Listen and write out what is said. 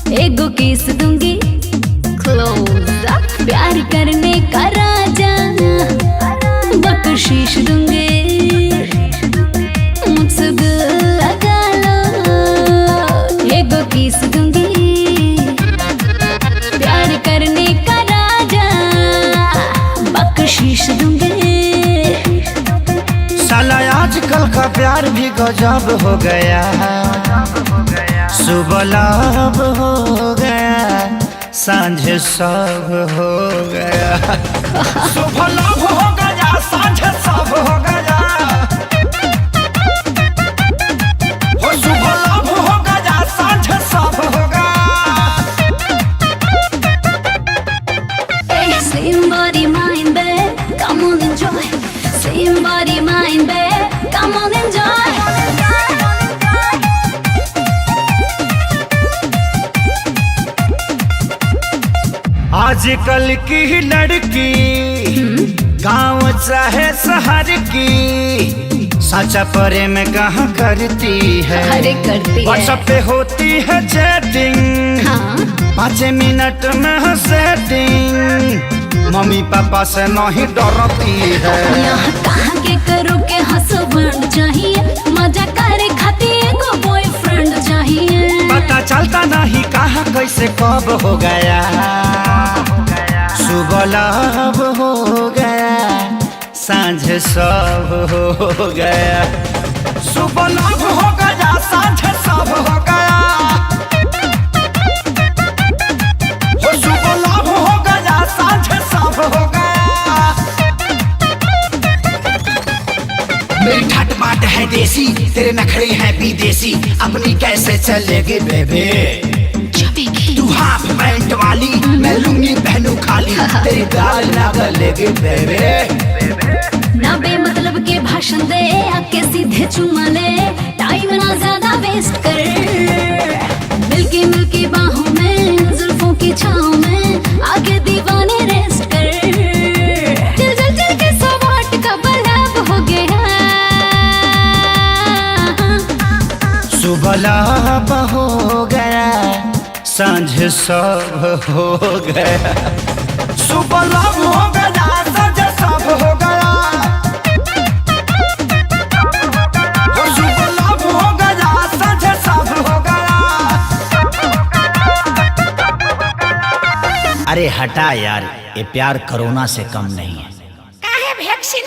एगो किस दूंगी close up, प्यार करने का राजा बख्शीश दूंगी, मुझसे दिल लगा लो। एगो किस दूंगी, प्यार करने का राजा बख्शीश दूंगी। साला आजकल का प्यार भी गजब हो गया, सुबह लाभ हो गया, सांझ सब हो गया। सुबह लाभ हो गया, सांझ सब हो गया, हो सुबह लाभ हो गया, सांझ सब हो गया। Same body, mind, babe, come on enjoy. Same body, mind, babe, come on enjoy. आजकल की लड़की गांव चाहे शहर की, सच्चा प्रेम कहाँ करती है? अरे करती है। व्हाट्सएप पे होती है चैटिंग, हाँ 5 मिनट में है सेटिंग, मम्मी पापा से नहीं डरती है। यहाँ कहाँ के करो के हस्बैंड चाहिए, मजा करे खातिर को बॉयफ्रेंड चाहिए। पता चलता नहीं कहाँ कैसे कब हो गया, सुबह लाभ हो गया, सांझ सब हो गया। सुबह लाभ हो गया, सांझ सब हो गया, हो सुबह लाभ हो गया, सांझ सब हो गया। मेरी ठाट बाट है देसी, तेरे नखरे हैं विदेशी, अपनी कैसे चलेगी बेबे? तू हाफ पैंट वाली, मैं लूंगी पहनू खाली, तेरी गाल ना गलेगी बेबे। ना बेमतलब के भाषण दे, आके सीधे चुमा ले, टाइम ना ज्यादा वेस्ट कर। मिल्की मिल्की बाहों में, जुल्फों की छांव में, आगे दीवाने रेस्ट कर। चल चल चल के 100 वाट का बल्ब हो गया। सुबह लाभ हो गया, सांझ सब हो गया। सुबह लाभ हो गया, सांझ सब हो गया, हो सुबह लाभ हो गया, सांझ सब हो गया। अरे हटा यार, ये प्यार कोरोना से कम नहीं है। काहे वैक्सीन